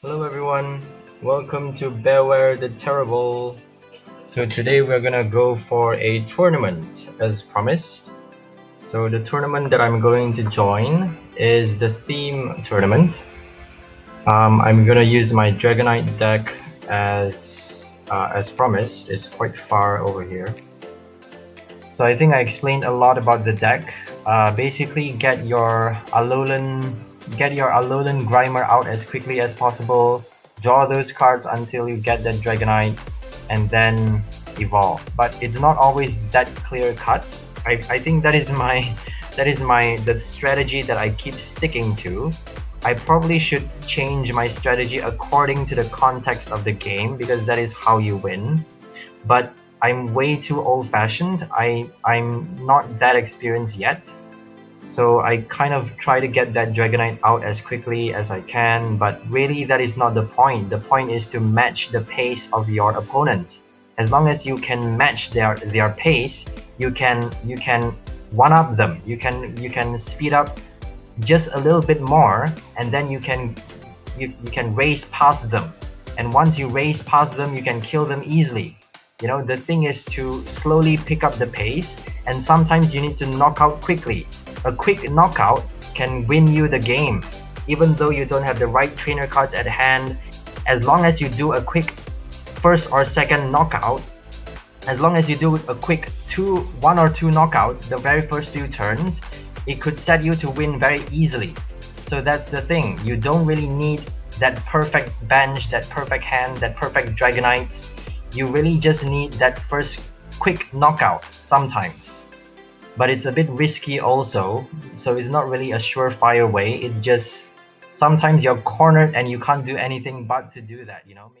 Hello everyone, welcome to Beware the Terrible. So today we're gonna go for a tournament as promised. So the tournament that I'm going to join is the theme tournament. I'm gonna use my Dragonite deck as promised. It's quite far over here. So I think I explained a lot about the deck. Basically get your Alolan Grimer out as quickly as possible, draw those cards until you get that Dragonite, and then evolve. But it's not always that clear cut. I think that is the strategy that I keep sticking to. I probably should change my strategy according to the context of the game because that is how you win. But I'm way too old-fashioned. I'm not that experienced yet. So I kind of try to get that Dragonite out as quickly as I can, but really that is not the point. The point is to match the pace of your opponent. As long as you can match their pace, you can one-up them. You can speed up just a little bit more, and then you can race past them. And once you race past them, you can kill them easily. You know, the thing is to slowly pick up the pace, and sometimes you need to knock out quickly. A quick knockout can win you the game, even though you don't have the right trainer cards at hand. As long as you do a quick first or second knockout, as long as you do a quick one or two knockouts the very first few turns, it could set you to win very easily. So that's the thing. You don't really need that perfect bench, that perfect hand, that perfect Dragonites. You really just need that first quick knockout sometimes. But it's a bit risky also, so it's not really a surefire way. It's just sometimes you're cornered and you can't do anything but to do that, you know?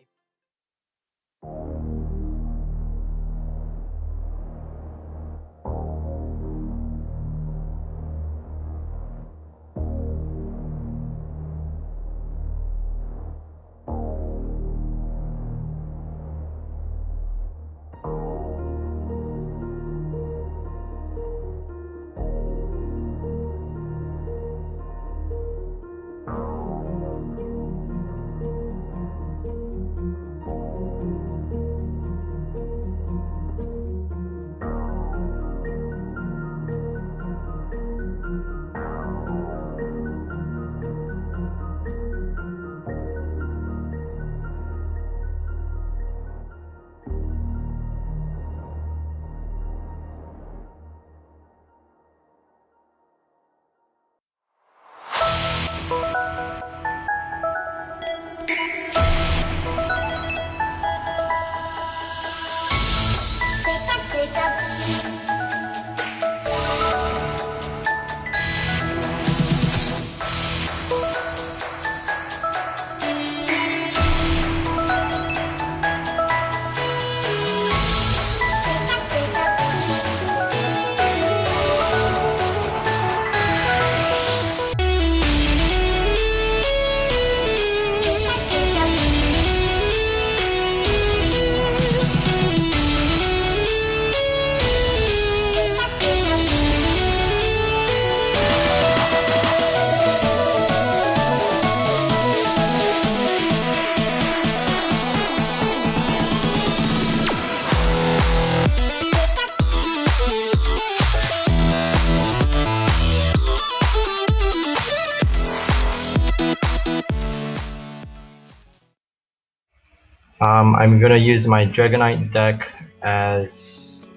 I'm gonna use my Dragonite deck as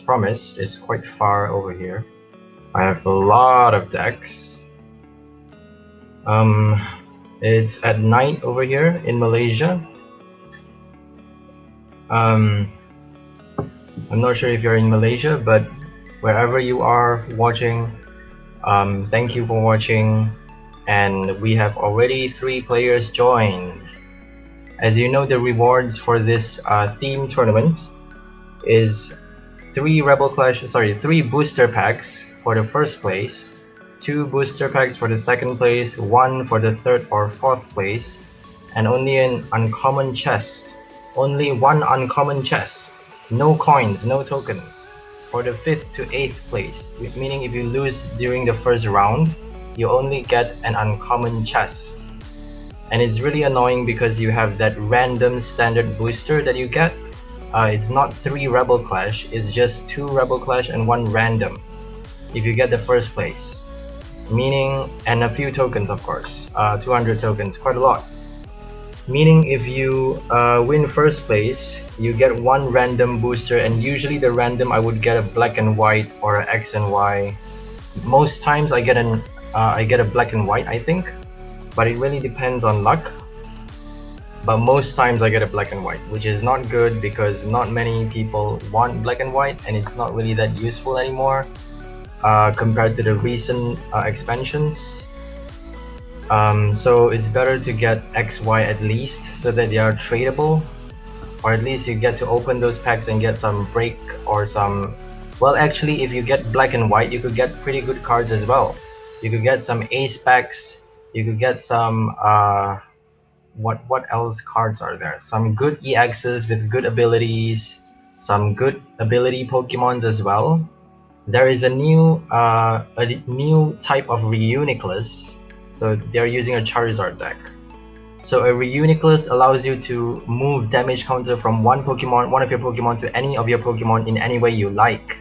promised. It's quite far over here. I have a lot of decks. It's at night over here in Malaysia. I'm not sure if you're in Malaysia, but wherever you are watching, thank you for watching. And we have already 3 players joined. As you know, the rewards for this theme tournament is 3 booster packs for the first place, 2 booster packs for the second place, 1 for the third or fourth place, and only an uncommon chest. Only 1 uncommon chest. No coins, no tokens. For the 5th to 8th place, meaning if you lose during the first round, you only get an uncommon chest. and it's really annoying because you have that random standard booster that you get. It's not 3 Rebel Clash, it's just 2 Rebel Clash and 1 random if you get the first place. Meaning, and a few tokens of course, 200 tokens, quite a lot. Meaning if you win first place, you get 1 random booster, and usually the random I would get a black and white or a X and Y. Most times I get a black and white, I think, but it really depends on luck. But most times I get a black and white, which is not good because not many people want black and white, and it's not really that useful anymore compared to the recent expansions. So it's better to get XY at least, so that they are tradable, or at least you get to open those packs and get some break or some... Well, actually, if you get black and white, you could get pretty good cards as well. You could get some ace packs, you could get some what else cards are there? Some good EXs with good abilities, some good ability Pokemons as well. There is a new type of Reuniclus, so they're using a Charizard deck. So a Reuniclus allows you to move damage counter from one of your Pokemon to any of your Pokemon in any way you like.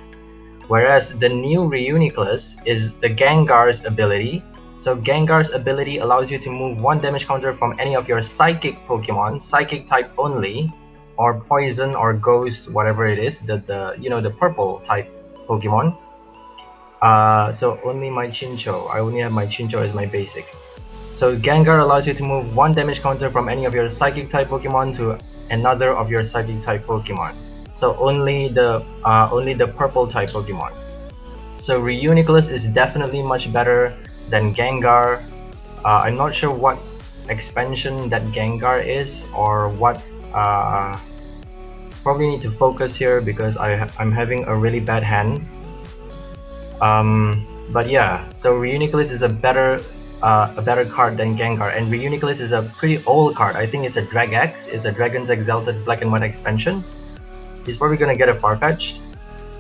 Whereas the new Reuniclus is the Gengar's ability. So Gengar's ability allows you to move 1 damage counter from any of your Psychic Pokemon, Psychic type only, or Poison or Ghost, whatever it is, the purple type Pokemon. So only my Chinchou. I only have my Chinchou as my basic. So Gengar allows you to move 1 damage counter from any of your Psychic type Pokemon to another of your Psychic type Pokemon. So only the purple type Pokemon. So Reuniclus is definitely much better than Gengar. I'm not sure what expansion that Gengar is, or what. Probably need to focus here because I'm having a really bad hand. But yeah, so Reuniclus is a better card than Gengar, and Reuniclus is a pretty old card. I think it's a Drag X, it's a Dragon's Exalted Black and White expansion. He's probably gonna get a Farfetch'd.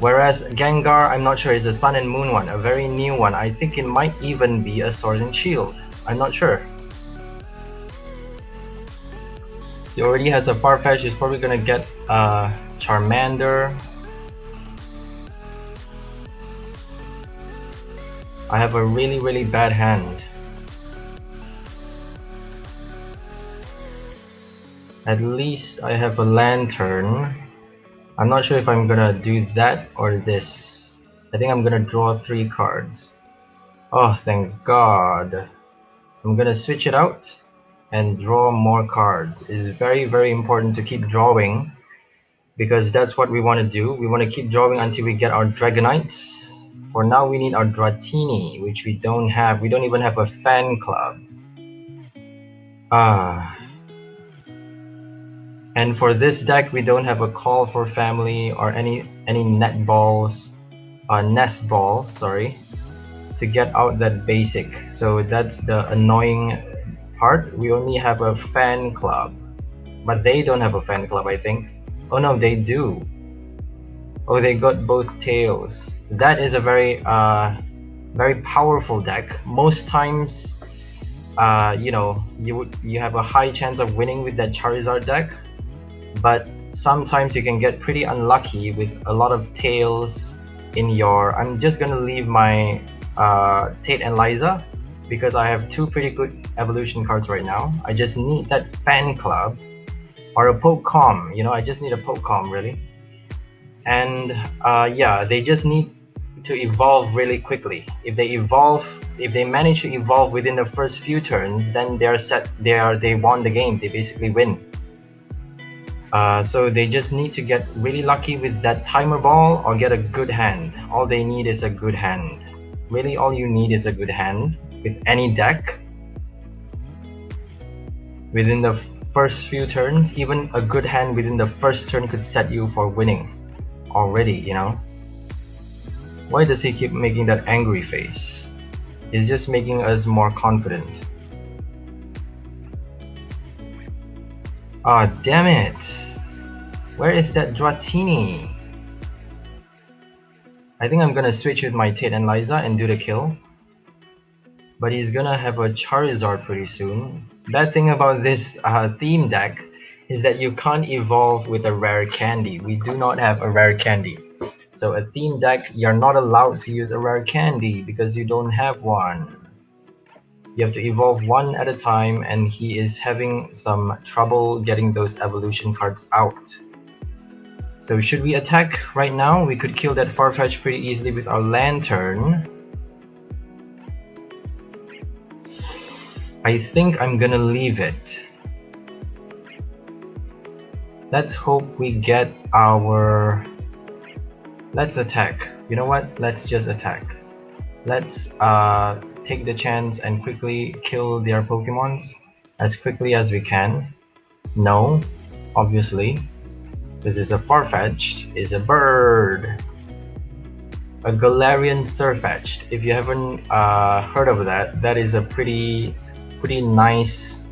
Whereas Gengar, I'm not sure, is a Sun and Moon one, a very new one. I think it might even be a Sword and Shield. I'm not sure. He already has a Farfetch'd. He's probably gonna get Charmander. I have a really bad hand. At least I have a Lantern. I'm not sure if I'm gonna do that or this. I think I'm gonna draw 3 cards. Oh, thank God. I'm gonna switch it out and draw more cards. It's very important to keep drawing, because that's what we want to do. We want to keep drawing until we get our Dragonites. For now, we need our Dratini, which we don't have. We don't even have a fan club. And for this deck, we don't have a Call for Family or any nest ball, sorry, to get out that basic. So that's the annoying part. We only have a fan club, but they don't have a fan club, I think. Oh no, they do. Oh, they got both tails. That is a very powerful deck. Most times, you have a high chance of winning with that Charizard deck, but sometimes you can get pretty unlucky with a lot of tails in your... I'm just gonna leave my Tate and Liza because I have 2 pretty good evolution cards right now. I just need that fan club or a Pokecom. I just need a Pokecom really. And yeah, they just need to evolve really quickly. If they manage to evolve within the first few turns, then they're set. They won the game. They basically win. So they just need to get really lucky with that timer ball or get a good hand. All they need is a good hand. Really, all you need is a good hand with any deck. Within the first few turns, even a good hand within the first turn could set you for winning already, Why does he keep making that angry face? He's just making us more confident. Ah, damn it! Where is that Dratini? I think I'm gonna switch with my Tate and Liza and do the kill. But he's gonna have a Charizard pretty soon. Bad thing about this theme deck is that you can't evolve with a rare candy. We do not have a rare candy. So a theme deck, you're not allowed to use a rare candy because you don't have one. You have to evolve one at a time, and he is having some trouble getting those evolution cards out. So should we attack right now? We could kill that Farfetch pretty easily with our lantern. I think I'm gonna leave it. Let's hope we get our... Let's attack. You know what? Let's just attack. Let's take the chance and quickly kill their Pokemons as quickly as we can. No, obviously. This is a Farfetch'd, is a bird. A Galarian Surfetch'd. If you haven't heard of that, that is a pretty nice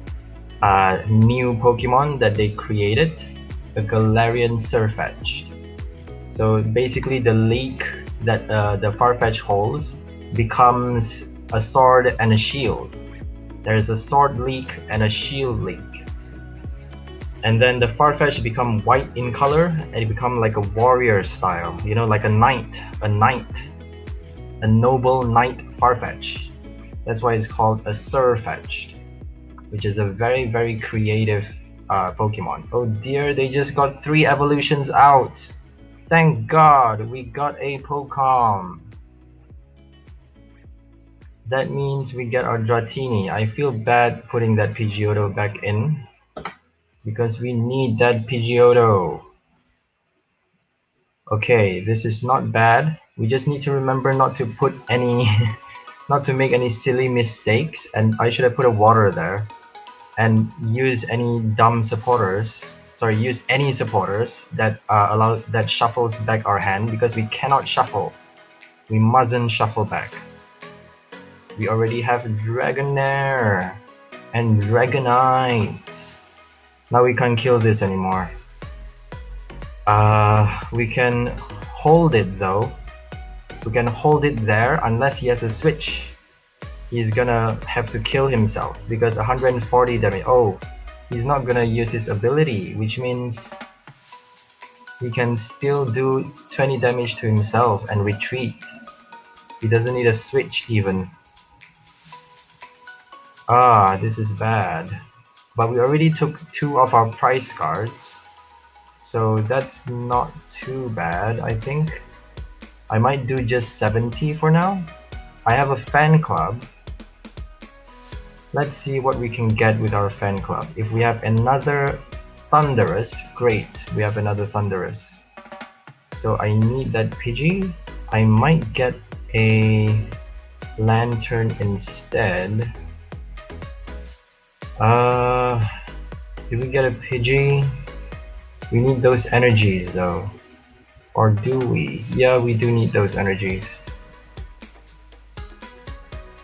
new Pokemon that they created. A Galarian Surfetch'd. So basically the leak that the Farfetch holds becomes a sword and a shield. There's a sword leak and a shield leak. And then the Farfetch become white in color and it become like a warrior style, you know, like a knight, a noble knight Farfetch. That's why it's called a Surfetch'd, which is a very creative Pokemon. Oh dear, they just got 3 evolutions out. Thank God we got a Pokemon. That means we get our Dratini. I feel bad putting that Pidgeotto back in because we need that Pidgeotto. Okay, this is not bad. We just need to remember not to put any not to make any silly mistakes, and I should have put a water there and use any dumb supporters. Sorry, use any supporters that that shuffles back our hand, because we cannot shuffle. We mustn't shuffle back. We already have Dragonair and Dragonite. Now we can't kill this anymore. We can hold it though. We can hold it there unless he has a switch. He's gonna have to kill himself because 140 damage. Oh, he's not gonna use his ability, which means he can still do 20 damage to himself and retreat. He doesn't need a switch even. Ah, this is bad. But we already took 2 of our prize cards, so that's not too bad, I think. I might do just 70 for now. I have a fan club. Let's see what we can get with our fan club. If we have another Thunderous, great. We have another Thunderous. So I need that Pidgey. I might get a Lantern instead. Did we get a Pidgey? We need those energies though. Or do we? Yeah, we do need those energies.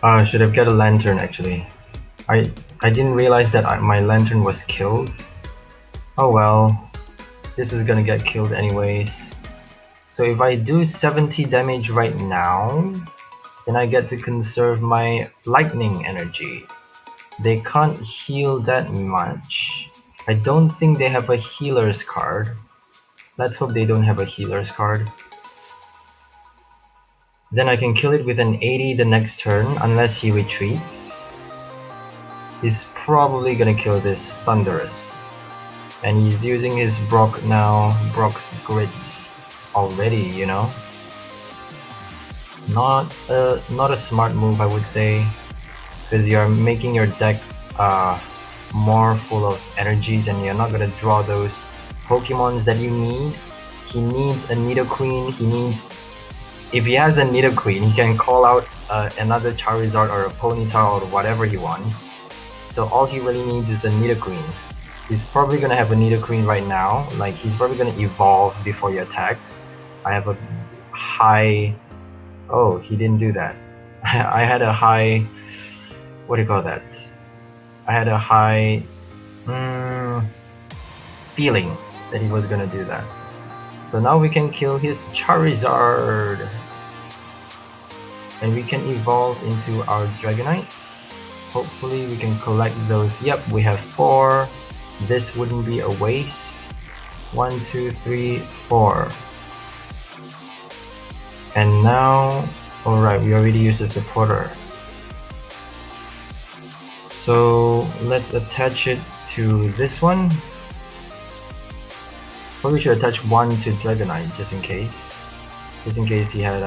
I should have got a Lantern actually. I didn't realize that my Lantern was killed. Oh well, this is gonna get killed anyways. So if I do 70 damage right now, then I get to conserve my lightning energy. They can't heal that much. I don't think they have a healer's card. Let's hope they don't have a healer's card. Then I can kill it with an 80 the next turn unless he retreats. He's probably gonna kill this Thunderous. And he's using his Brock now, Brock's Grit already, you know. Not a smart move, I would say, because you're making your deck more full of energies and you're not gonna draw those Pokemons that you need. He needs a Nidoqueen. If he has a Nidoqueen, he can call out another Charizard or a Ponyta or whatever he wants. So all he really needs is a Nidoqueen. He's probably gonna have a Nidoqueen right now. Like, he's probably gonna evolve before he attacks. I have a high... Oh, he didn't do that. I had a high... What do you call that? I had a high feeling that he was gonna do that. So now we can kill his Charizard. And we can evolve into our Dragonite. hopefully we can collect those. Yep, we have 4. This wouldn't be a waste. 1, 2, 3, 4. And now, alright, we already used a supporter. So let's attach it to this one. Probably should attach one to Dragonite just in case. Just in case he had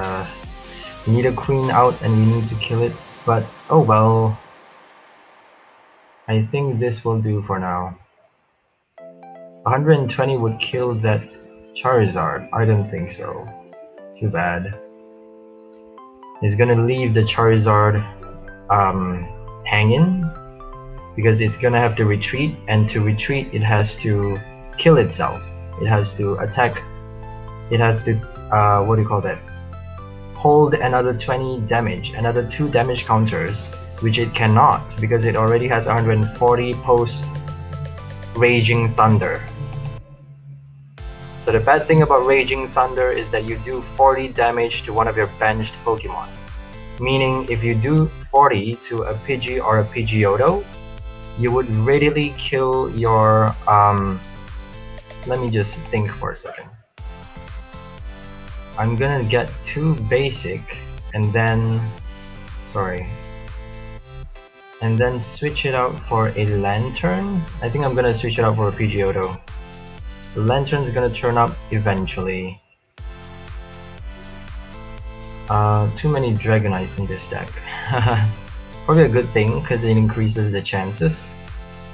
we need a queen out and we need to kill it. But oh well. I think this will do for now. 120 would kill that Charizard. I don't think so. Too bad. He's gonna leave the Charizard hanging because it's gonna have to retreat, and to retreat it has to kill itself. It has to attack. It has to what do you call that? Hold another 20 damage, another 2 damage counters, which it cannot because it already has 140 post Raging Thunder. So the bad thing about Raging Thunder is that you do 40 damage to one of your benched Pokemon. Meaning if you do 40 to a Pidgey or a Pidgeotto, you would readily kill your let me just think for a second. I'm gonna get 2 basic and then and then switch it out for a Lantern. I think I'm gonna switch it out for a Pidgeotto. The Lantern's gonna turn up eventually. Too many Dragonites in this deck. Probably a good thing because it increases the chances.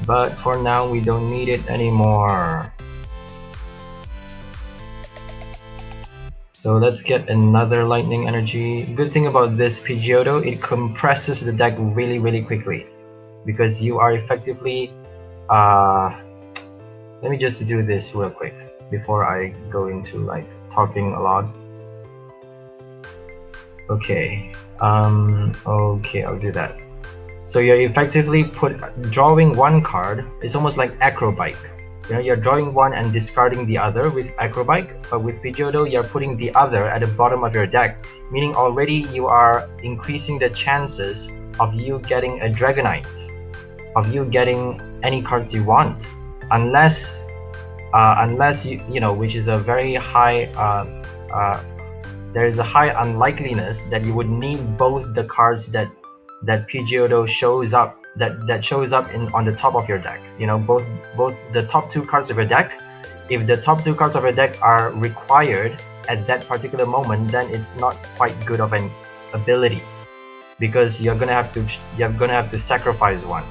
But for now we don't need it anymore. So let's get another Lightning Energy. Good thing about this Pidgeotto, it compresses the deck really quickly. Because you are effectively let me just do this real quick before I go into like talking a lot. Okay, okay, I'll do that. So you're effectively drawing one card. It's almost like Acrobike. You know, you're drawing one and discarding the other with Acrobike, but with Pidgeotto, you're putting the other at the bottom of your deck, meaning already you are increasing the chances of you getting a Dragonite, of you getting any cards you want, unless you know, which is a very high there is a high unlikeliness that you would need both the cards that Pidgeotto shows up on the top of your deck. You know, both the top 2 cards of your deck. If the top 2 cards of your deck are required at that particular moment, then it's not quite good of an ability because you're gonna have to sacrifice one.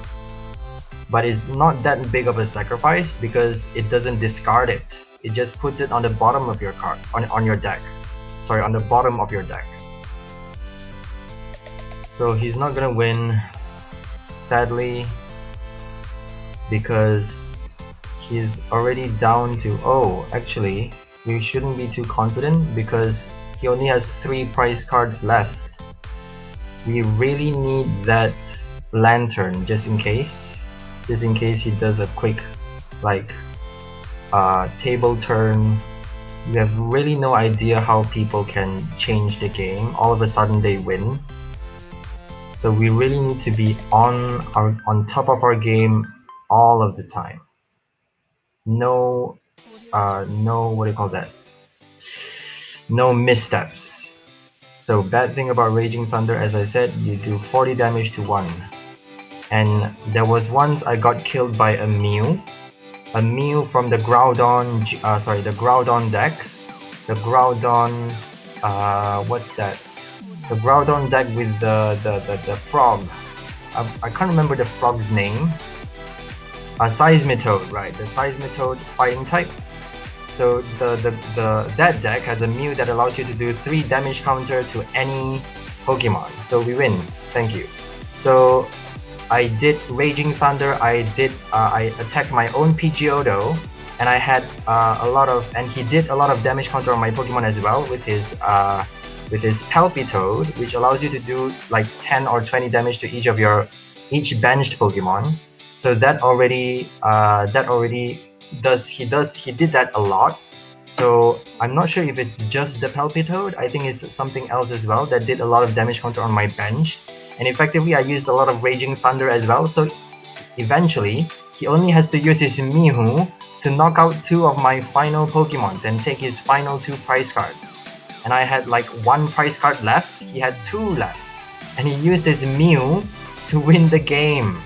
But it's not that big of a sacrifice because it doesn't discard it. It just puts it on the bottom of your card on your deck. Sorry, on the bottom of your deck. So he's not gonna win, sadly, because he's already down to, oh, actually, we shouldn't be too confident because he only has 3 prize cards left. We really need that Lantern just in case he does a quick like table turn. You have really no idea how people can change the game. All of a sudden they win. So we really need to be on top of our game all of the time. No what do you call that? No missteps. So bad thing about Raging Thunder, as I said, you do 40 damage to 1. And there was once I got killed by a Mew from the Groudon, the Groudon deck. The Groudon, what's that? The Groudon deck with the frog. I can't remember the frog's name. Seismitoad, right? The Seismitoad fighting type. So that deck has a Mew that allows you to do 3 damage counter to any Pokemon. So we win. Thank you. So I did Raging Thunder. I attacked my own Pidgeotto, and I had and he did a lot of damage counter on my Pokemon as well with his Palpitoad, which allows you to do like 10 or 20 damage to each benched Pokemon. So that already he did that a lot. So I'm not sure if it's just the Palpitoad. I think it's something else as well that did a lot of damage counter on my bench. and effectively I used a lot of Raging Thunder as well, so eventually he only has to use his Mihu to knock out 2 of my final Pokemons and take his final 2 prize cards. And I had like 1 prize card left, he had 2 left, and he used his Mew to win the game.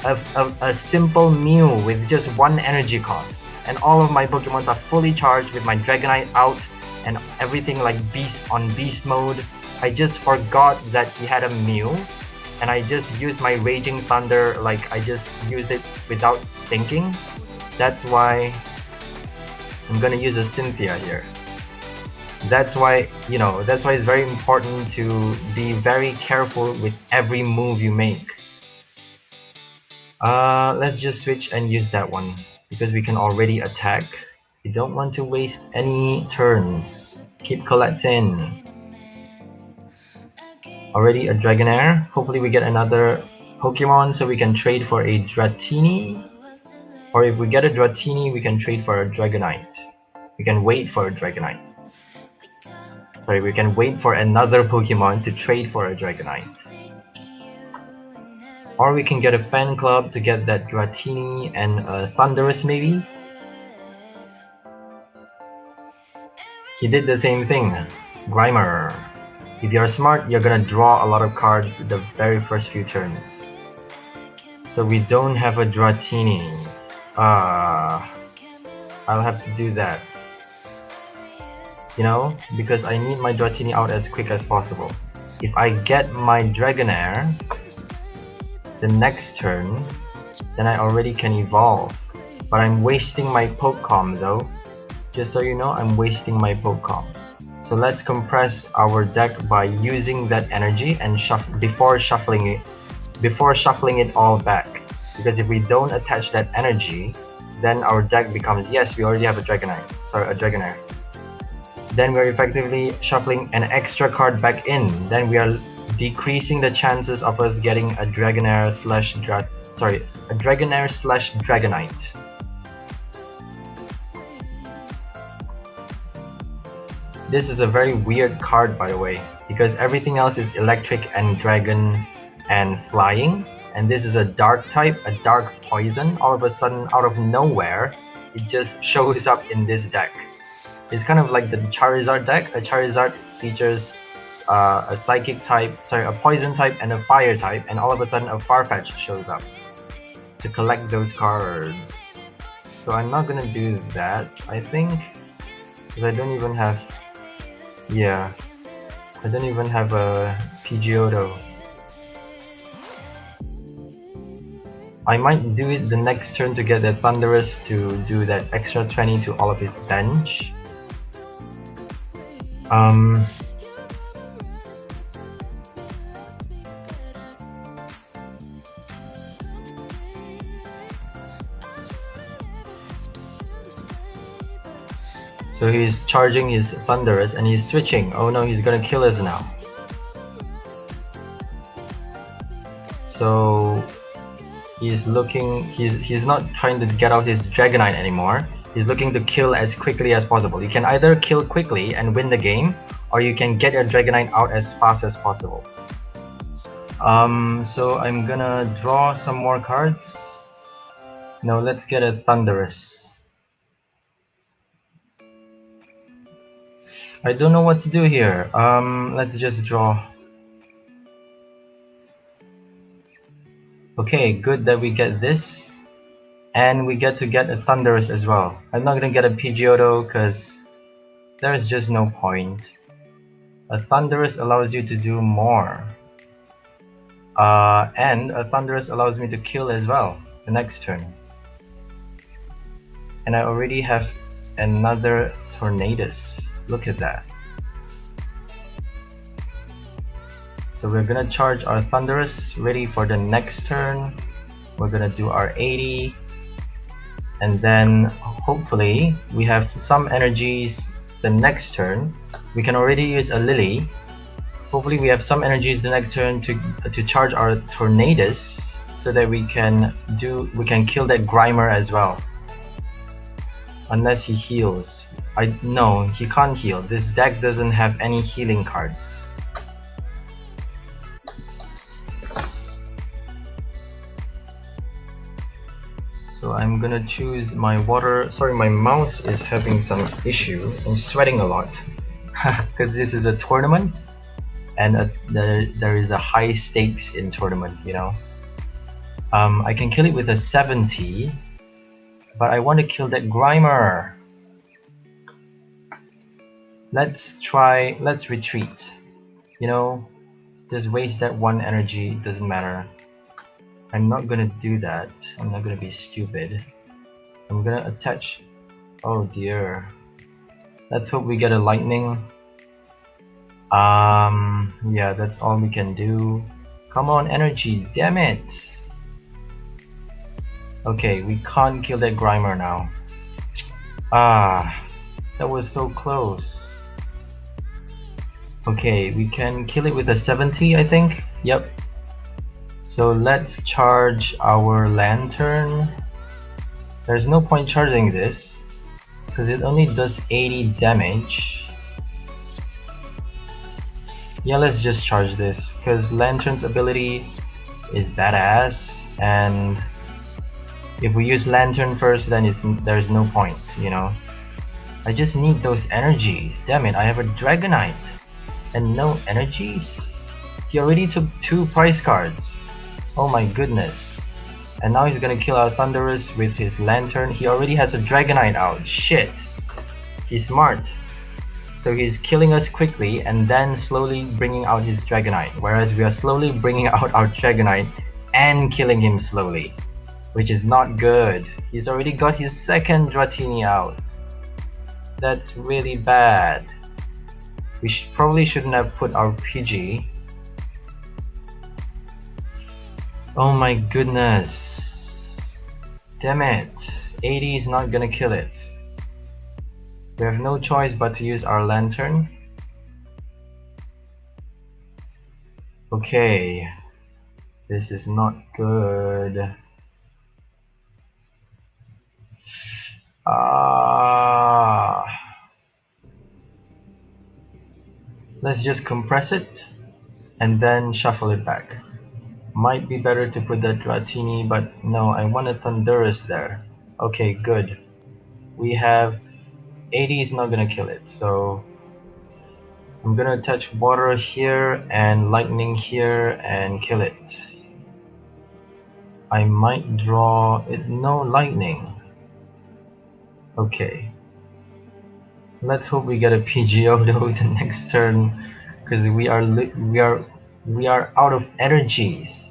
A simple Mew with just 1 energy cost, and all of my Pokemons are fully charged with my Dragonite out and everything like beast mode. I just forgot that he had a Mew, and I just used my Raging Thunder, like I just used it without thinking. That's why I'm gonna use a Cynthia here. That's why, you know, that's why it's very important to be very careful with every move you make. Let's just switch and use that one because we can already attack. We don't want to waste any turns. Keep collecting. Already a Dragonair. Hopefully we get another Pokemon so we can trade for a Dratini. Or if we get a Dratini, we can trade for a Dragonite. We can wait for a Dragonite. Sorry, we can wait for another Pokemon to trade for a Dragonite. Or we can get a fan club to get that Dratini and a Thundurus maybe. He did the same thing. Grimer. If you're smart, you're gonna draw a lot of cards the very first few turns. So we don't have a Dratini. I'll have to do that. You know, because I need my Dratini out as quick as possible. If I get my Dragonair the next turn, then I already can evolve. But I'm wasting my Pokecom though. Just so you know, I'm wasting my Pokecom. So let's compress our deck by using that energy and before shuffling it all back. Because if we don't attach that energy, then our deck becomes, yes, we already have a Dragonair. Then we're effectively shuffling an extra card back in. Then we are decreasing the chances of us getting a Dragonair slash Dragonite. This is a very weird card, by the way, because everything else is electric and dragon and flying, and this is a dark type, a dark poison. All of a sudden, out of nowhere, it just shows up in this deck. It's kind of like the Charizard deck. A Charizard features a psychic type, a poison type and a fire type, and all of a sudden a Farfetch shows up to collect those cards. So I'm not gonna do that, I think, because I don't even have, I don't even have a Pidgeotto. I might do it the next turn to get the Thundurus to do that extra 20 to all of his bench. So he's charging his Thundurus and he's switching. Oh no, he's gonna kill us now. So he's not trying to get out his Dragonite anymore. He's looking to kill as quickly as possible. You can either kill quickly and win the game, or you can get your Dragonite out as fast as possible. So I'm gonna draw some more cards. No, let's get a Thundurus. I don't know what to do here. Let's just draw. Okay, good that we get this. And we get to get a Thundurus as well. I'm not gonna get a Pidgeotto because there's just no point. A Thundurus allows you to do more. And a Thundurus allows me to kill as well the next turn. And I already have another Tornadus. Look at that. So we're gonna charge our Thundurus, ready for the next turn. We're gonna do our 80. And then hopefully we have some energies the next turn. We can already use a Lily. Hopefully we have some energies the next turn to charge our Tornadus so that we can kill that Grimer as well. Unless he heals. No, he can't heal. This deck doesn't have any healing cards. So I'm gonna choose my water. Sorry, my mouse is having some issue. I'm sweating a lot because this is a tournament, and there is a high stakes in tournament, you know. I can kill it with a 70, but I want to kill that Grimer. Let's retreat. You know, just waste that one energy, it doesn't matter. I'm not gonna do that. I'm not gonna be stupid. I'm gonna attach. Oh dear. Let's hope we get a lightning. Yeah, that's all we can do. Come on, energy, damn it. Okay, we can't kill that Grimer now. Ah, that was so close. Okay, we can kill it with a 70, I think. Yep. So let's charge our lantern. There's no point charging this because it only does 80 damage. Yeah, let's just charge this because lantern's ability is badass, and if we use lantern first, then there's no point, you know. I just need those energies. Damn it, I have a Dragonite and no energies. He already took 2 prize cards. Oh my goodness. And now he's gonna kill our Thunderous with his lantern. He already has a Dragonite out. Shit. He's smart. So he's killing us quickly and then slowly bringing out his Dragonite. Whereas we are slowly bringing out our Dragonite and killing him slowly, which is not good. He's already got his second Dratini out. That's really bad. We probably shouldn't have put our PG. Oh my goodness. Damn it. 80 is not gonna kill it. We have no choice but to use our lantern. Okay. This is not good. Let's just compress it and then shuffle it back. Might be better to put that Dratini, but no, I want a Thunderous there. Okay, good. We have 80 is not gonna kill it, so I'm gonna touch water here and lightning here and kill it. I might draw it. No lightning. Okay. Let's hope we get a PGO though the next turn, because we are out of energies.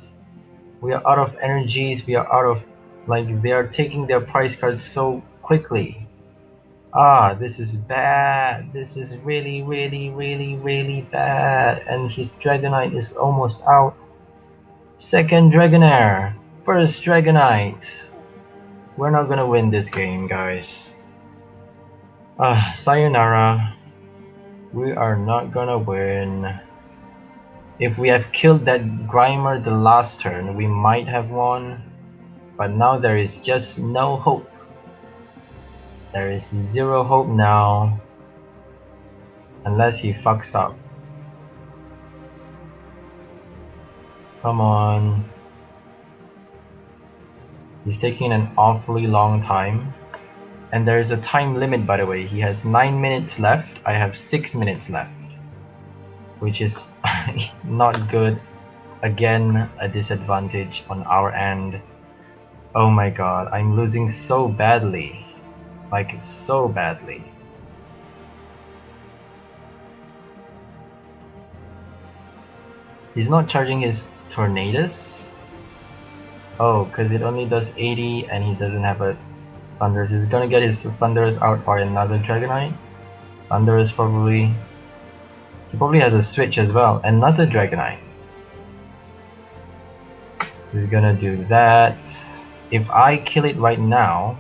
We are out of energies. We are out of, like, they are taking their prize cards so quickly. Ah, this is bad. This is really, really, really, really bad. And his Dragonite is almost out. Second Dragonair. First Dragonite. We're not gonna win this game, guys. Sayonara. We are not gonna win. If we have killed that Grimer the last turn, we might have won. But now there is just no hope. There is 0 hope now. Unless he fucks up. Come on. He's taking an awfully long time. And there is a time limit, by the way. He has 9 minutes left. I have 6 minutes left. Which is not good. Again, a disadvantage on our end. Oh my god, I'm losing so badly. Like, so badly. He's not charging his Tornadus? Oh, because it only does 80 and he doesn't have a Thunderous. He's gonna get his Thunderous out by another Dragonite. Thunderous probably... He probably has a switch as well. Another Dragonite. He's gonna do that. If I kill it right now,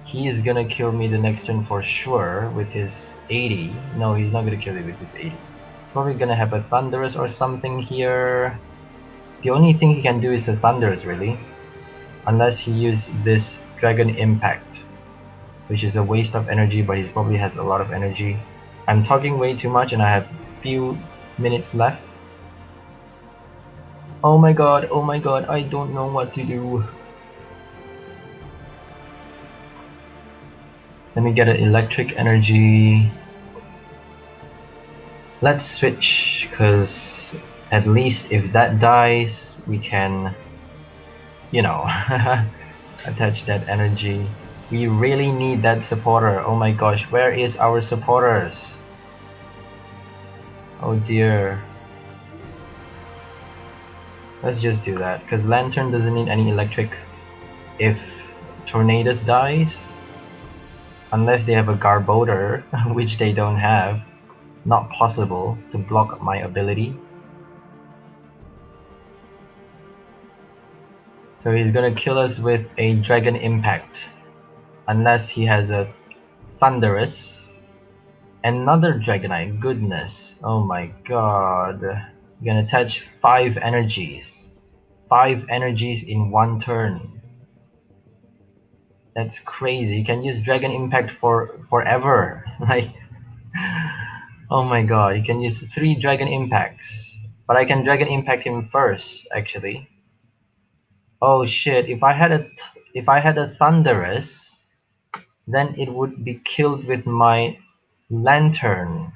he is gonna kill me the next turn for sure with his 80. No, he's not gonna kill it with his 80. He's probably gonna have a Thunderous or something here. The only thing he can do is a Thunderous, really. Unless he uses this Dragon Impact, which is a waste of energy, but he probably has a lot of energy. I'm talking way too much and I have few minutes left. Oh my god, I don't know what to do. Let me get an electric energy. Let's switch, because at least if that dies, we can, you know, attach that energy. We really need that supporter. Oh my gosh, where is our supporters? Oh dear. Let's just do that, because Lantern doesn't need any electric if Tornadus dies. Unless they have a Garbodor, which they don't have. Not possible to block my ability. So he's gonna kill us with a Dragon Impact. Unless he has a Thunderous. Another Dragonite, goodness. Oh my god. You're gonna attach 5 energies. 5 energies in one turn. That's crazy. You can use Dragon Impact for forever. Like, oh my god, you can use 3 Dragon Impacts. But I can Dragon Impact him first, actually. Oh shit, if I had a Thunderous, then it would be killed with my Lantern.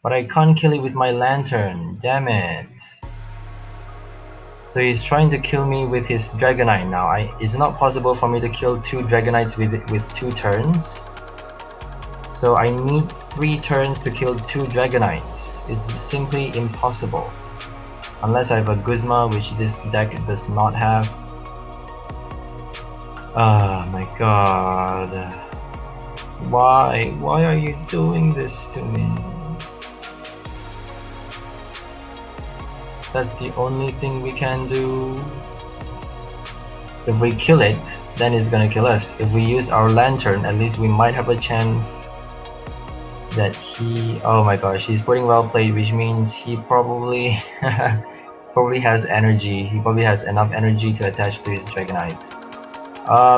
But I can't kill it with my Lantern, damn it. So he's trying to kill me with his Dragonite now. It's not possible for me to kill 2 Dragonites with 2 turns. So I need 3 turns to kill 2 Dragonites. It's simply impossible. Unless I have a Guzma, which this deck does not have. Oh my god. Why? Why are you doing this to me? That's the only thing we can do. If we kill it, then it's gonna kill us. If we use our Lantern, at least we might have a chance that he... Oh my gosh, he's putting well played, which means he probably probably has energy. He probably has enough energy to attach to his Dragonite.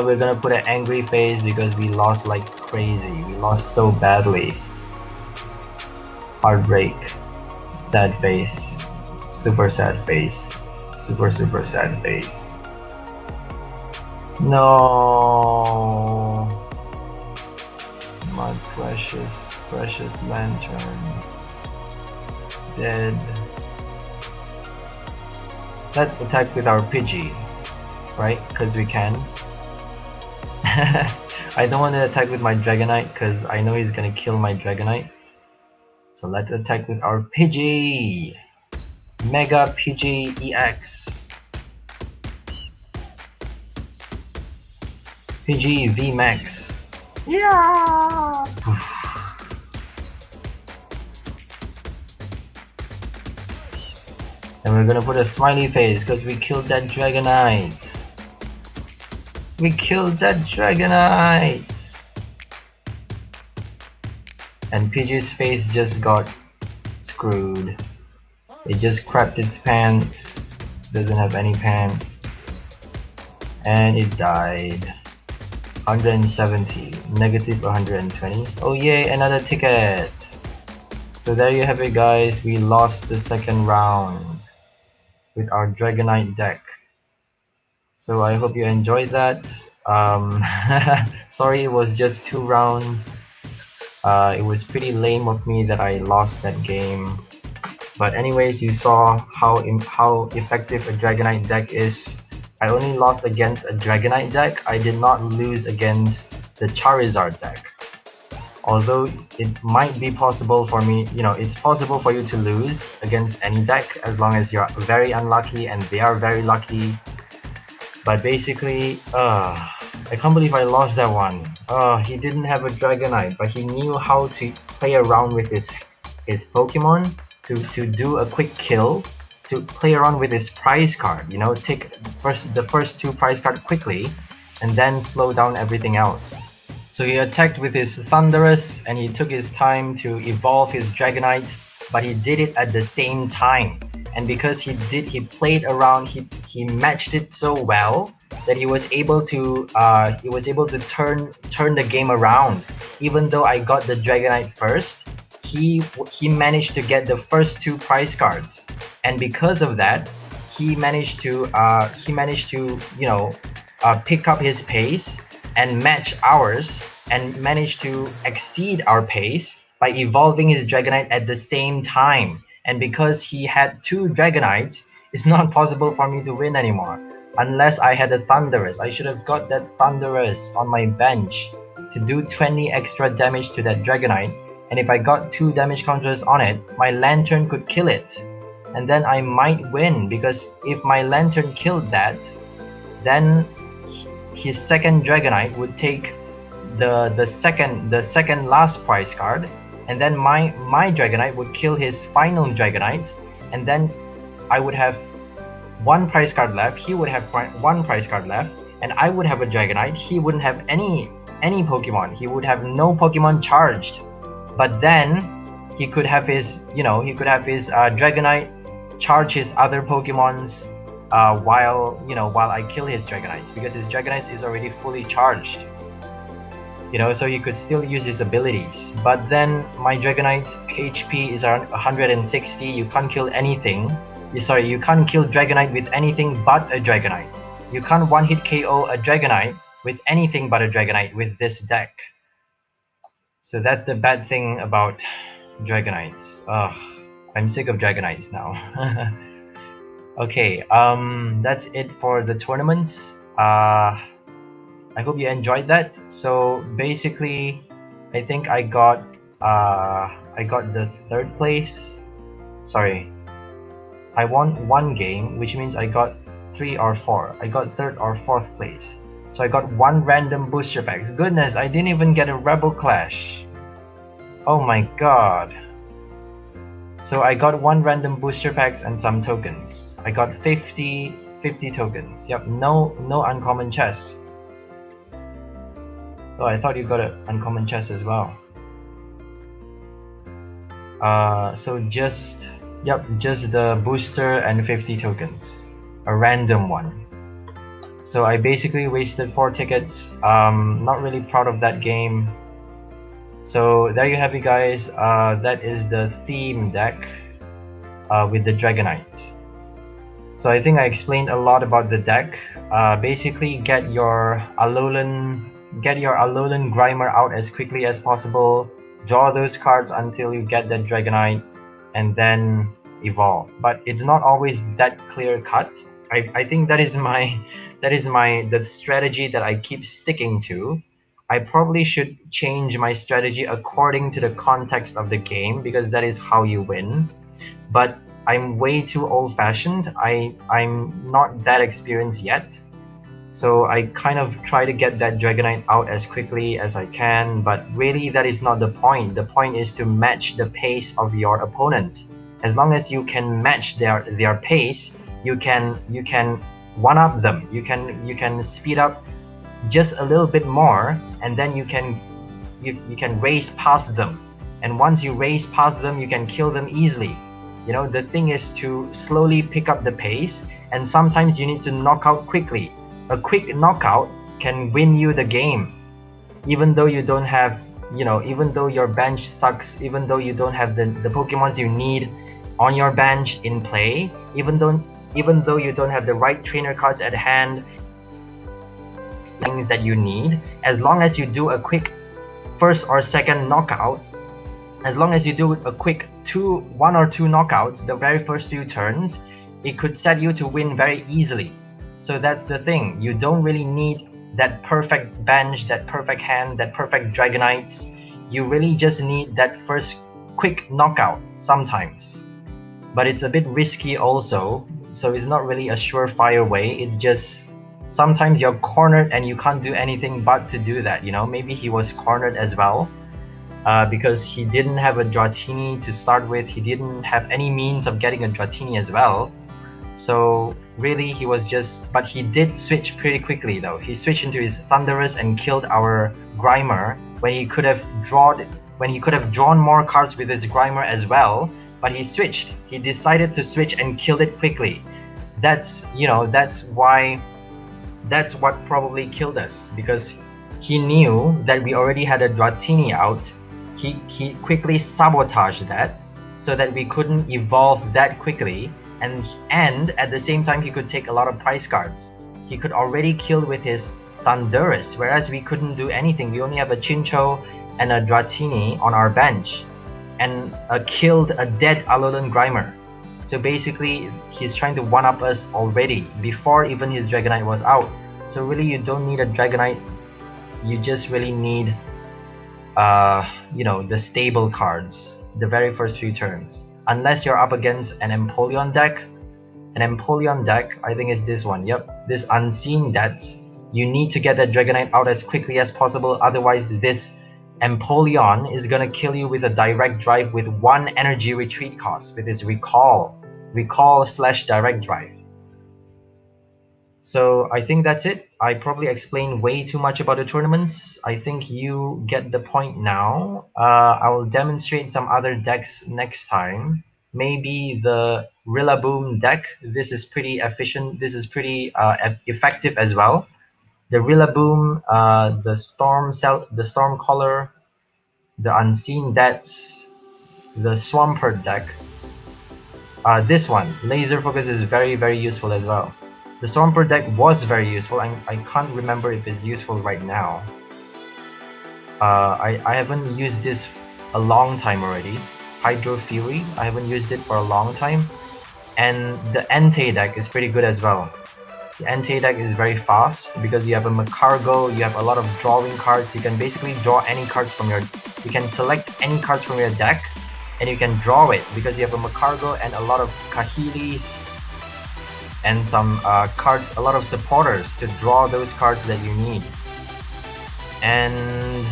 We're gonna put an angry face because we lost like crazy. We lost so badly. Heartbreak. Sad face. Super sad face. Super sad face. No. My precious Lantern. Dead. Let's attack with our Pidgey. Right? Because we can. I don't want to attack with my Dragonite because I know he's gonna kill my Dragonite. So let's attack with our Pidgey! Mega Pidgey EX! Pidgey VMAX! Yeah! And we're gonna put a smiley face because we killed that Dragonite! We killed that Dragonite! And Pidgey's face just got screwed. It just crapped its pants. Doesn't have any pants. And it died. 170. Negative 120. Oh yay, another ticket! So there you have it guys. We lost the second round with our Dragonite deck. So I hope you enjoyed that. Sorry it was just 2 rounds. It was pretty lame of me that I lost that game. But anyways, you saw how effective a Dragonite deck is. I only lost against a Dragonite deck. I did not lose against the Charizard deck. Although it might be possible for me, it's possible for you to lose against any deck as long as you're very unlucky and they are very lucky. But basically, I can't believe I lost that one. He didn't have a Dragonite, but he knew how to play around with his Pokemon to do a quick kill, to play around with his prize card, take the first 2 prize cards quickly and then slow down everything else. So he attacked with his Thunderous and he took his time to evolve his Dragonite, but he did it at the same time. And because he played around, he matched it so well that he was able to turn the game around. Even though I got the Dragonite first, he managed to get the first 2 prize cards, and because of that, he managed to pick up his pace and match ours and managed to exceed our pace by evolving his Dragonite at the same time. And because he had 2 Dragonites, it's not possible for me to win anymore. Unless I had a Thunderous. I should have got that Thunderous on my bench to do 20 extra damage to that Dragonite. And if I got 2 damage counters on it, my Lantern could kill it. And then I might win, because if my Lantern killed that, then his second Dragonite would take the second last prize card, and then my Dragonite would kill his final Dragonite, and then I would have 1 prize card left, he would have 1 prize card left, and I would have a Dragonite. He wouldn't have any Pokemon. He would have no Pokemon charged. But then he could have his, Dragonite charge his other Pokemons while I kill his Dragonites, because his Dragonite is already fully charged. So you could still use his abilities. But then my Dragonite's HP is around 160. You can't kill anything. You can't kill Dragonite with anything but a Dragonite. You can't one-hit KO a Dragonite with anything but a Dragonite with this deck. So that's the bad thing about Dragonites. Ugh, I'm sick of Dragonites now. Okay, that's it for the tournament. I hope you enjoyed that. So basically, I think I got the 3rd place. Sorry, I won 1 game, which means I got 3 or 4. I got 3rd or 4th place. So I got 1 random booster packs. Goodness, I didn't even get a Rebel Clash. Oh my god. So I got 1 random booster packs and some tokens. I got 50 tokens. Yep, no uncommon chest. Oh, I thought you got an uncommon chest as well. So just the booster and 50 tokens. A random one. So I basically wasted 4 tickets. Not really proud of that game. So there you have it, guys. That is the theme deck with the Dragonite. So I think I explained a lot about the deck. Basically, get your Alolan Grimer out as quickly as possible. Draw those cards until you get that Dragonite, and then evolve. But it's not always that clear cut. I think that is the strategy that I keep sticking to. I probably should change my strategy according to the context of the game, because that is how you win. But I'm way too old-fashioned. I'm not that experienced yet. So I kind of try to get that Dragonite out as quickly as I can, but really that is not the point. The point is to match the pace of your opponent. As long as you can match their pace, you can one-up them. You can speed up just a little bit more, and then you can race past them. And once you race past them, you can kill them easily. The thing is to slowly pick up the pace, and sometimes you need to knock out quickly. A quick knockout can win you the game, even though you don't have, even though your bench sucks, even though you don't have the Pokemons you need on your bench in play, even though you don't have the right trainer cards at hand, things that you need. As long as you do a quick 1st or 2nd knockout, as long as you do a quick 1 or 2 knockouts the very first few turns, it could set you to win very easily. So that's the thing. You don't really need that perfect bench, that perfect hand, that perfect Dragonites. You really just need that first quick knockout sometimes. But it's a bit risky also, so it's not really a surefire way. It's just sometimes you're cornered and you can't do anything but to do that. Maybe he was cornered as well, because he didn't have a Dratini to start with. He didn't have any means of getting a Dratini as well. So really he was but he did switch pretty quickly though. He switched into his Thunderous and killed our Grimer when he could have drawn more cards with his Grimer as well. But he switched. He decided to switch and killed it quickly. That's what probably killed us, because he knew that we already had a Dratini out. He quickly sabotaged that so that we couldn't evolve that quickly, and at the same time he could take a lot of prize cards. He could already kill with his Thunderous, whereas we couldn't do anything. We only have a Chinchou and a Dratini on our bench, and killed a dead Alolan Grimer. So basically, he's trying to one-up us already before even his Dragonite was out. So really, you don't need a Dragonite. You just really need, you know, the stable cards the very first few turns. Unless you're up against an Empoleon deck. An Empoleon deck, I think is this one. Yep, this Unseen Debts. You need to get that Dragonite out as quickly as possible. Otherwise, this Empoleon is gonna kill you with a direct drive with 1 energy retreat cost with his recall / direct drive. So I think that's it. I probably explained way too much about the tournaments. I think you get the point now. I will demonstrate some other decks next time. Maybe the Rillaboom deck. This is pretty efficient. This is pretty effective as well. The Rillaboom, the Stormcaller, the Unseen Debts, the Swampert deck. This one, Laser Focus, is very useful as well. The Swampert deck was very useful. I can't remember if it's useful right now. I haven't used this a long time already. Hydro Fury, I haven't used it for a long time. And the Entei deck is pretty good as well. The Entei deck is very fast because you have a Macargo, you have a lot of drawing cards. You can basically draw any cards from your... You can select any cards from your deck and you can draw it because you have a Macargo and a lot of Kahilis and some cards, a lot of supporters to draw those cards that you need. And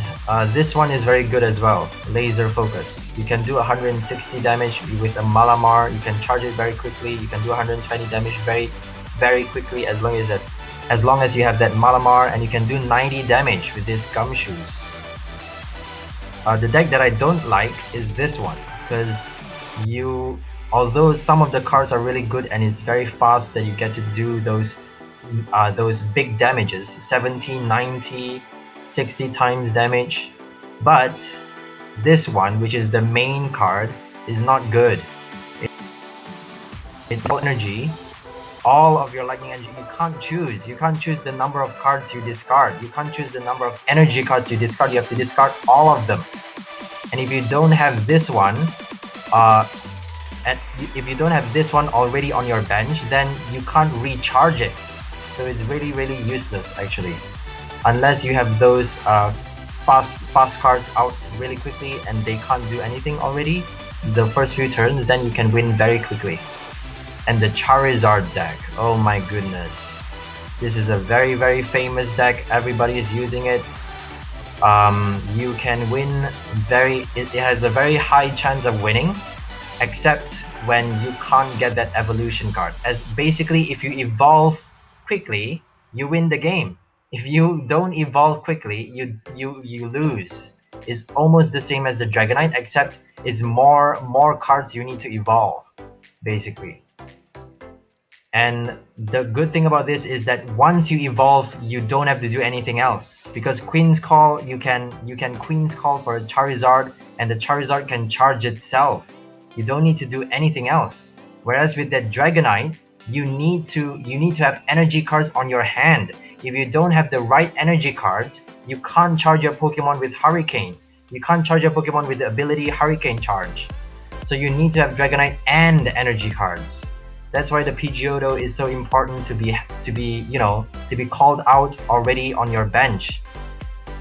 this one is very good as well, Laser Focus. You can do 160 damage with a Malamar. You can charge it very quickly. You can do 120 damage very quickly as long as you have that Malamar, and you can do 90 damage with these Gumshoes. The deck that I don't like is this one, because although some of the cards are really good and it's very fast that you get to do those big damages, 70, 90, 60 times damage, but this one, which is the main card, is not good. It's all energy, all of your lightning energy. You can't choose the number of cards you discard. You can't choose the number of energy cards you discard. You have to discard all of them. And if you don't have this one, if you don't have this one already on your bench, then you can't recharge it. So it's really useless actually, unless you have those fast cards out really quickly and they can't do anything already the first few turns, then you can win very quickly. And the Charizard deck, oh my goodness, this is a very famous deck. Everybody is using it. You can win it has a very high chance of winning, except when you can't get that evolution card. As basically, if you evolve quickly, you win the game. If you don't evolve quickly, you lose. It's almost the same as the Dragonite, except it's more cards you need to evolve, basically. And the good thing about this is that once you evolve, you don't have to do anything else, because Queen's Call, you can Queen's Call for a Charizard, and the Charizard can charge itself. You don't need to do anything else. Whereas with that Dragonite, you need to have energy cards on your hand. If you don't have the right energy cards, you can't charge your Pokemon with Hurricane. You can't charge your Pokemon with the ability Hurricane Charge. So you need to have Dragonite and energy cards. That's why the Pidgeotto is so important to be called out already on your bench.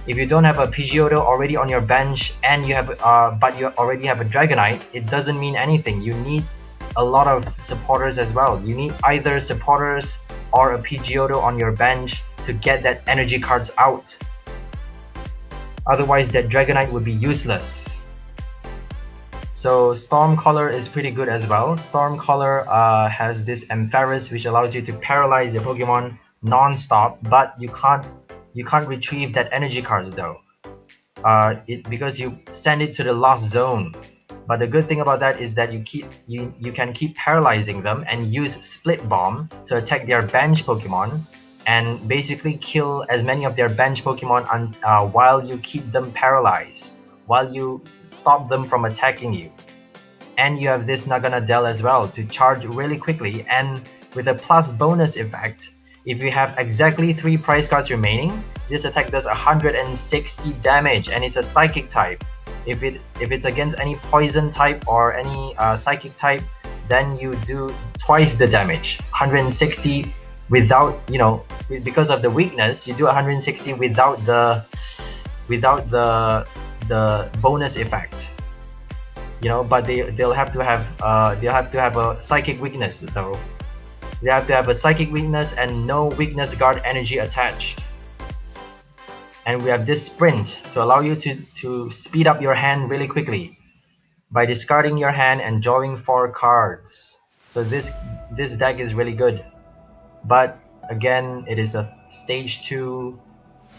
If you don't have a Pidgeotto already on your bench and you have but you already have a Dragonite, it doesn't mean anything. You need a lot of supporters as well. You need either supporters or a Pidgeotto on your bench to get that energy cards out. Otherwise, that Dragonite would be useless. So Stormcaller is pretty good as well. Stormcaller has this Ampharis, which allows you to paralyze your Pokemon non-stop, but you can't retrieve that energy cards though, because you send it to the lost zone. But the good thing about that is that you can keep paralyzing them and use Split Bomb to attack their bench Pokemon and basically kill as many of their bench Pokemon while you keep them paralyzed, while you stop them from attacking you. And you have this Naganadel as well to charge really quickly, and with a plus bonus effect, If you have exactly 3 prize cards remaining, this attack does 160 damage, and it's a psychic type. If it's against any poison type or any psychic type, then you do twice the damage. 160 without, you know, because of the weakness, you do 160 without the bonus effect. You know, but they'll have to have a psychic weakness though. They have to have a psychic weakness and no weakness guard energy attached. And we have this sprint to allow you to speed up your hand really quickly by discarding your hand and drawing 4 cards. So this deck is really good. But again, it is a stage 2.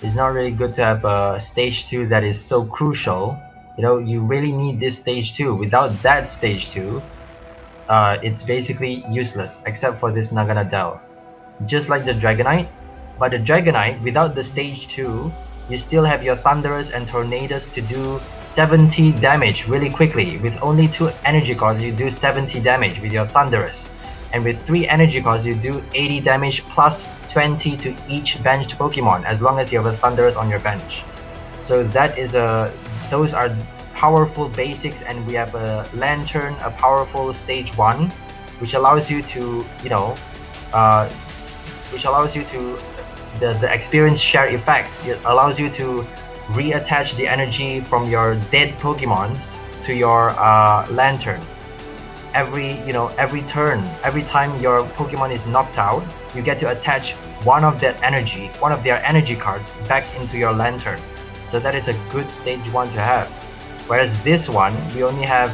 It's not really good to have a stage 2 that is so crucial. You know, you really need this stage 2. Without that stage 2, it's basically useless except for this Nagana Dell. Just like the Dragonite, but the Dragonite, without the stage 2, you still have your Thunderous and Tornadus to do 70 damage really quickly. With only 2 energy cards, you do 70 damage with your Thunderous. And with 3 energy cards, you do 80 damage plus 20 to each benched Pokemon, as long as you have a Thunderous on your bench. So that is those are powerful basics, and we have a Lantern, a powerful stage 1, which allows you to, you know, the experience share effect. It allows you to reattach the energy from your dead Pokemons to your Lantern. Every turn, every time your Pokemon is knocked out, you get to attach one of their energy cards back into your Lantern. So that is a good stage 1 to have. Whereas this one, we only have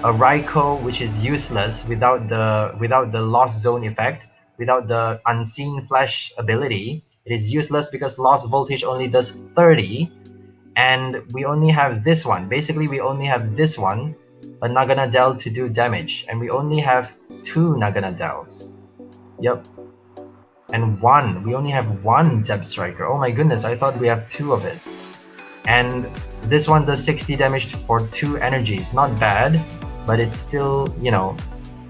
a Raikou, which is useless without the Lost Zone effect, without the Unseen Flash ability. It is useless because Lost Voltage only does 30, and we only have this one. Basically, we only have this one, a Nagana Dell, to do damage, and we only have 2 Nagana Dells. Yep. And we only have 1 Zeb Striker. Oh my goodness, I thought we have 2 of it. And this one does 60 damage for 2 energies. Not bad, but it's still, you know,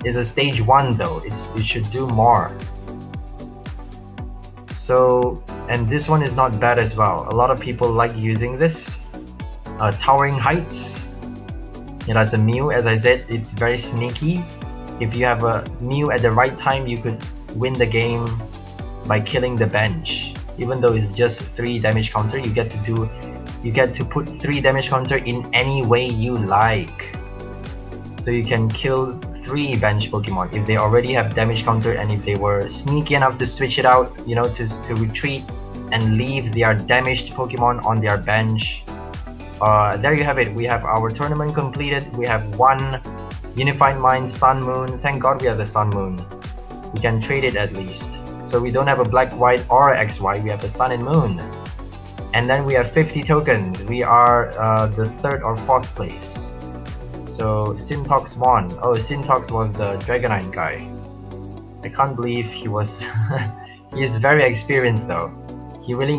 is a stage 1 though. It should do more. So, and this one is not bad as well. A lot of people like using this. Towering Heights. It has a Mew. As I said, it's very sneaky. If you have a Mew at the right time, you could win the game by killing the bench. Even though it's just 3 damage counter, you get to put 3 damage counter in any way you like. So you can kill 3 bench Pokemon if they already have damage counter, and if they were sneaky enough to switch it out, you know, to retreat and leave their damaged Pokemon on their bench. There you have it. We have our tournament completed. We have 1 Unified Mind Sun Moon. Thank God we have the Sun Moon. We can trade it at least. So we don't have a Black White or a XY. We have the Sun and Moon. And then we have 50 tokens. We are the 3rd or 4th place. So Syntox won. Oh, Syntox was the Dragonite guy. I can't believe he was. He's very experienced though. He really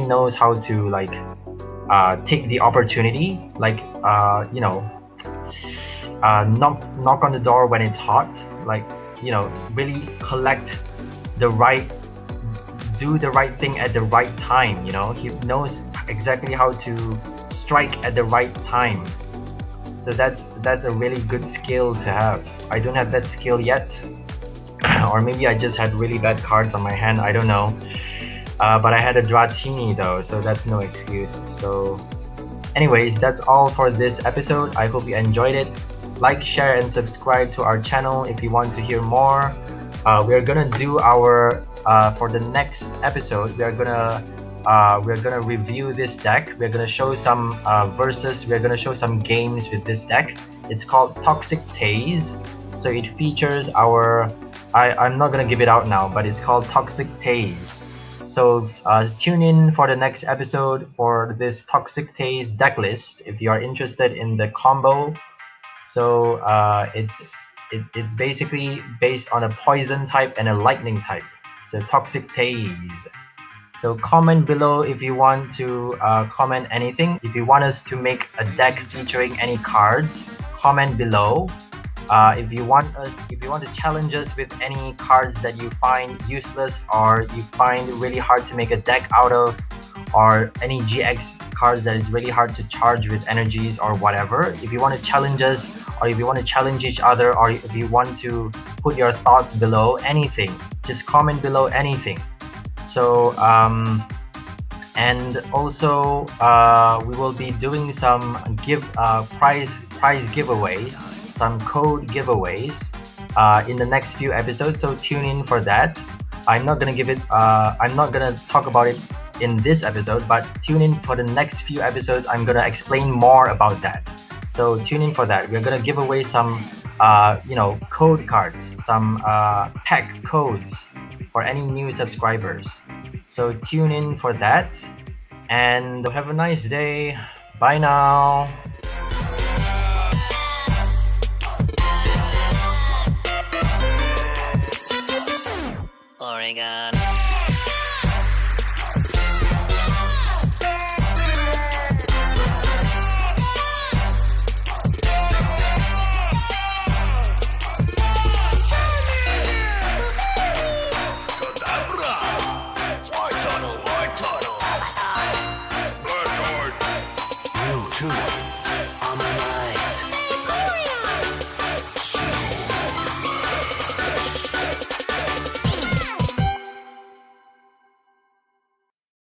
knows how to like take the opportunity, like you know, knock on the door when it's hot, like, you know, really do the right thing at the right time. You know, he knows exactly how to strike at the right time. So that's a really good skill to have. I don't have that skill yet. Or maybe I just had really bad cards on my hand, I don't know. But I had a Dratini though, so that's no excuse. So anyways, that's all for this episode. I hope you enjoyed it. Like, share, and subscribe to our channel if you want to hear more. We're gonna do our for the next episode, we're gonna review this deck. We're gonna show some we're gonna show some games with this deck. It's called Toxic Taze. So it features our I'm not gonna give it out now, but it's called Toxic Taze. So tune in for the next episode for this Toxic Taze deck list if you are interested in the combo. So it's basically based on a poison type and a lightning type. So Toxic Taze. So comment below if you want to comment anything. If you want us to make a deck featuring any cards, comment below. If you want to challenge us with any cards that you find useless or you find really hard to make a deck out of, or any GX cards that is really hard to charge with energies or whatever, if you want to challenge us, or if you want to challenge each other, or if you want to put your thoughts below anything, just comment below anything. So and also we will be doing some prize giveaways, some code giveaways in the next few episodes, so tune in for that. I'm not gonna talk about it in this episode, but tune in for the next few episodes. I'm gonna explain more about that, so tune in for that. We're gonna give away some code cards, some pack codes for any new subscribers, so tune in for that, and have a nice day. Bye now. Oregon.